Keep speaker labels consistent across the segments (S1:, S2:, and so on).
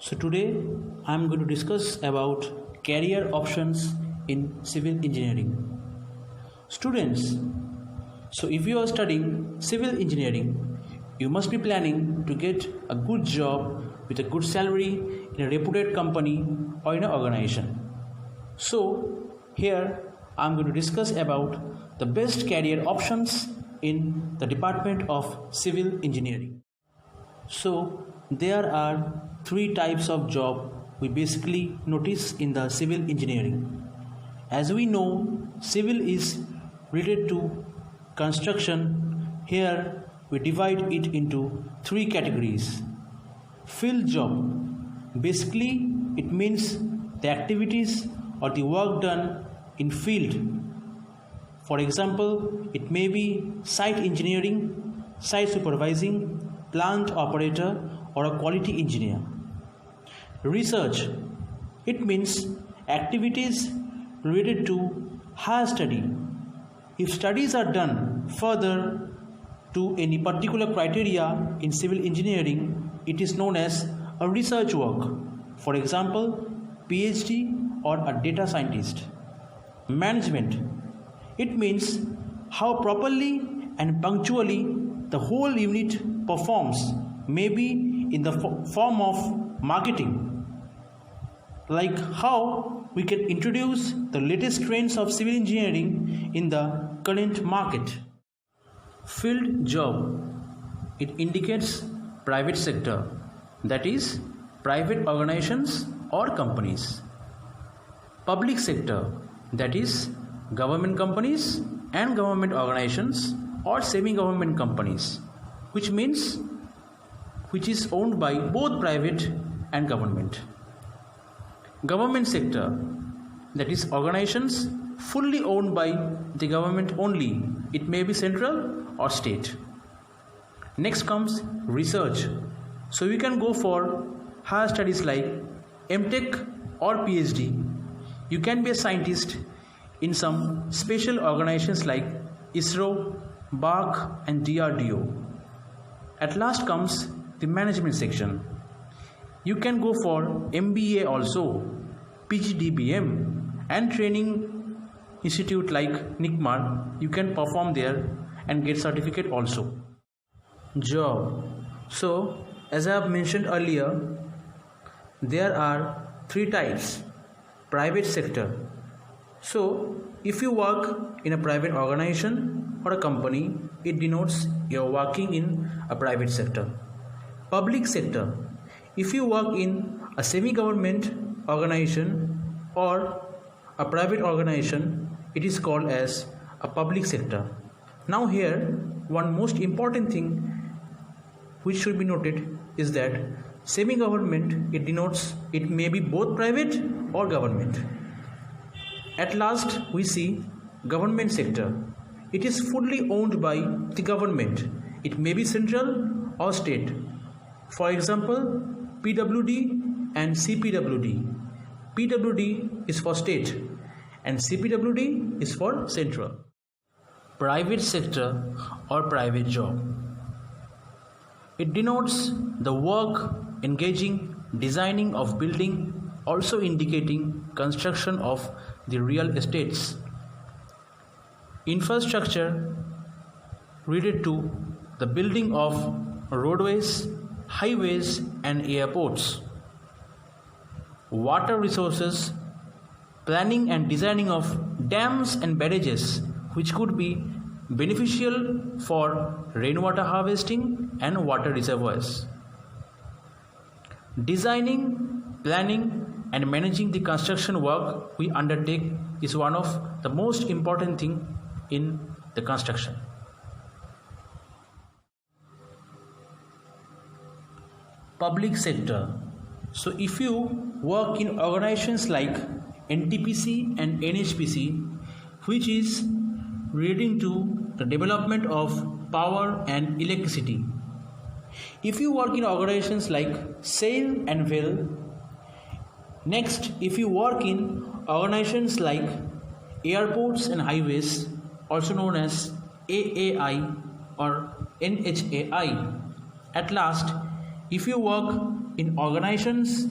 S1: So today I am going to discuss about career options in civil engineering. Students, so if you are studying civil engineering, you must be planning to get a good job with a good salary in a reputed company or in an organization. So here I am going to discuss about the best career options in the Department of Civil Engineering. So there are three types of job we basically notice in the civil engineering. As we know, civil is related to construction. Here we divide it into three categories. Field job, basically it means the activities or the work done in field. For example, it may be site engineering, site supervising, plant operator, or a quality engineer. Research, it means activities related to higher study. If studies are done further to any particular criteria in civil engineering, it is known as a research work. For example, PhD or a data scientist. Management, it means how properly and punctually the whole unit performs, maybe in the form of marketing, like how we can introduce the latest trends of civil engineering in the current market. Field job, it indicates private sector, that is private organizations or companies. Public sector, that is government companies and government organizations or semi-government companies, which is owned by both private and government. Government sector, that is organizations fully owned by the government only. It may be central or state. Next comes research. So you can go for higher studies like MTech or PhD. You can be a scientist in some special organizations like ISRO, BARC and DRDO. At last comes the management section. You can go for MBA also, PGDBM and training institute like NICMAR. You can perform there and get certificate also. Job. So as I have mentioned earlier, there are three types. Private sector. So if you work in a private organization or a company, it denotes you're working in a private sector. Public sector, if you work in a semi-government organization or a private organization, it is called as a public sector. Now here, one most important thing which should be noted is that semi-government, it denotes it may be both private or government. At last we see government sector. It is fully owned by the government. It may be central or state. For example, PWD and CPWD. PWD is for state and CPWD is for central. Private sector or private job. It denotes the work engaging designing of building, also indicating construction of the real estates. Infrastructure related to the building of roadways, highways and airports. Water resources, planning and designing of dams and barrages, which could be beneficial for rainwater harvesting and water reservoirs. Designing, planning and managing the construction work we undertake is one of the most important thing in the construction. Public sector. So if you work in organizations like NTPC and NHPC, which is relating to the development of power and electricity. If you work in organizations like SAIL and WELL. Next, if you work in organizations like airports and highways, also known as AAI or NHAI. At last, if you work in organizations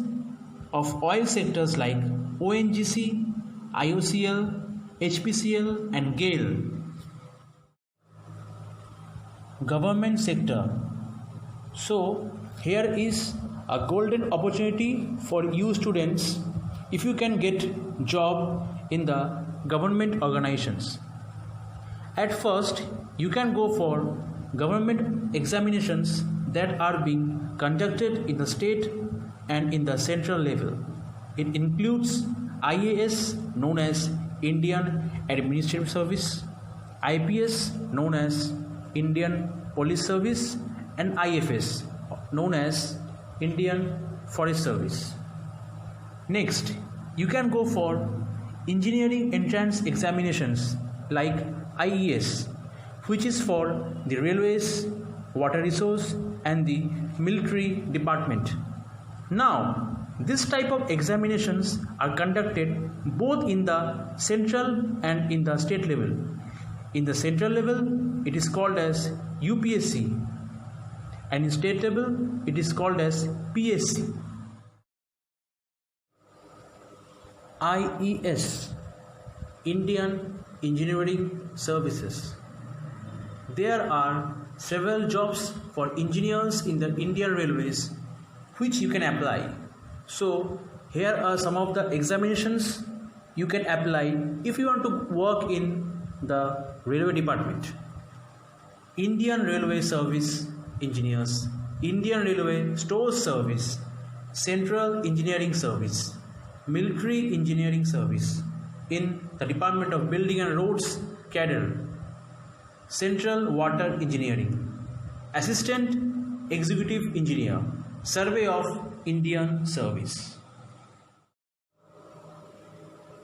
S1: of oil sectors like ONGC, IOCL, HPCL and GAIL. Government sector. So here is a golden opportunity for you students if you can get job in the government organizations. At first, you can go for government examinations that are being conducted in the state and in the central level. It includes IAS known as Indian Administrative Service, IPS known as Indian Police Service and IFS known as Indian Forest Service. Next, you can go for engineering entrance examinations like IES, which is for the railways, water resource and the military department. Now, this type of examinations are conducted both in the central and in the state level. In the central level, it is called as UPSC and in state level, it is called as PSC. IES, Indian Engineering Services. There are several jobs for engineers in the Indian Railways which you can apply. So here are some of the examinations you can apply if you want to work in the railway department. Indian Railway Service Engineers, Indian Railway Stores Service, Central Engineering Service, Military Engineering Service, in the Department of Building and Roads cadre, Central Water Engineering, Assistant Executive Engineer, Survey of Indian Service.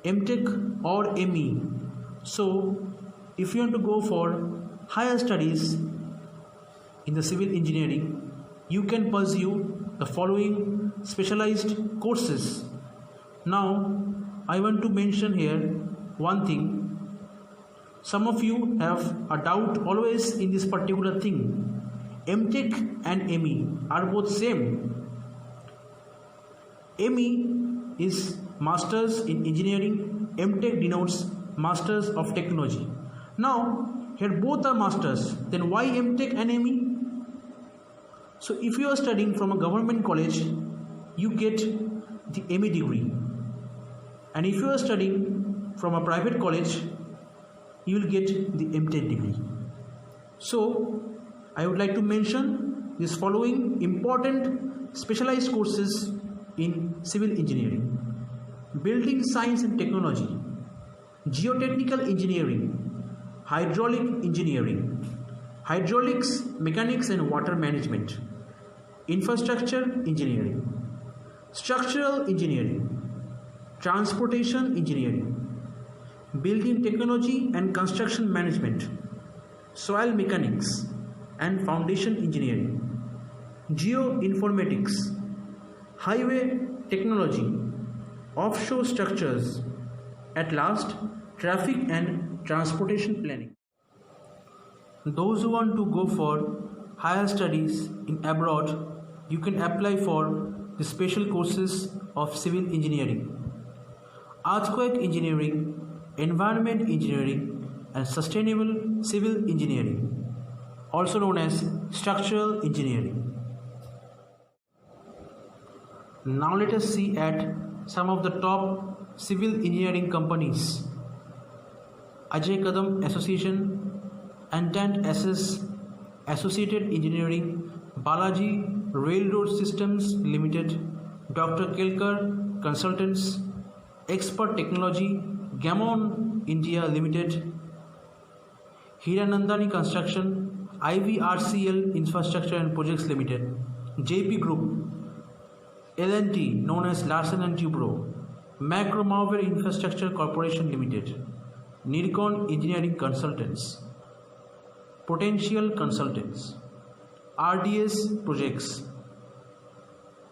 S1: MTech or ME. So, if you want to go for higher studies in the civil engineering, you can pursue the following specialized courses. Now, I want to mention here one thing. Some of you have a doubt always in this particular thing. MTech and ME are both same. ME is Masters in Engineering, MTech denotes Masters of Technology. Now, here both are masters, then why MTech and ME? So, if you are studying from a government college, you get the ME degree. And if you are studying from a private college, you will get the MTech degree. So, I would like to mention these following important specialized courses in civil engineering: Building Science and Technology, Geotechnical Engineering, Hydraulic Engineering, Hydraulics, Mechanics and Water Management, Infrastructure Engineering, Structural Engineering, Transportation Engineering, Building Technology and Construction Management, Soil Mechanics and Foundation Engineering, Geoinformatics, Highway Technology, Offshore Structures, at last, Traffic and Transportation Planning. Those who want to go for higher studies in abroad, you can apply for the special courses of civil engineering: Earthquake Engineering, Environment Engineering and Sustainable Civil Engineering, also known as Structural Engineering. Now let us see at some of the top civil engineering companies: Ajay Kadam Association, Antant SS, Associated Engineering, Balaji Railroad Systems Limited, Dr. Kelkar Consultants, Expert Technology, Gammon India Limited, Hiranandani Construction, IVRCL Infrastructure and Projects Limited, JP Group, L&T known as Larsen and Toubro, Macromauer Infrastructure Corporation Limited, Nircon Engineering Consultants, Potential Consultants, RDS Projects,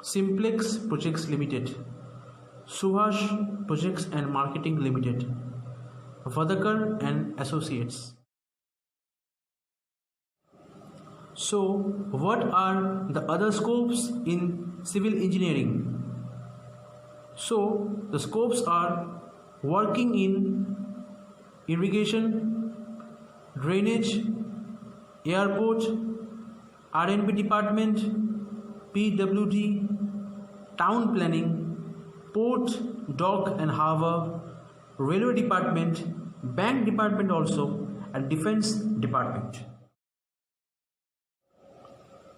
S1: Simplex Projects Limited, Subhash Projects and Marketing Limited, Vadakar and Associates. So, what are the other scopes in civil engineering. So the scopes are working in irrigation, drainage, airport, R&B department, PWD, town planning, port, dock and harbour, railway department, bank department also, and defense department.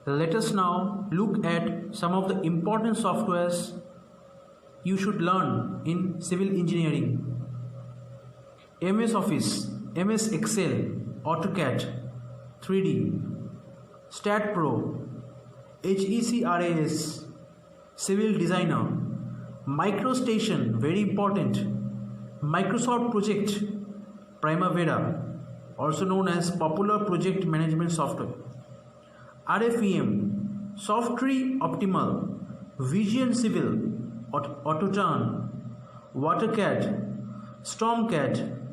S1: Let us now look at some of the important softwares you should learn in civil engineering. MS Office, MS Excel, AutoCAD, 3D, Stat Pro, HECRAS, Civil Designer, MicroStation, very important, Microsoft Project, Primavera, also known as Popular Project Management Software, RFEM, Softtree Optimal, Vision Civil, Autoturn, WaterCAD, StormCAD,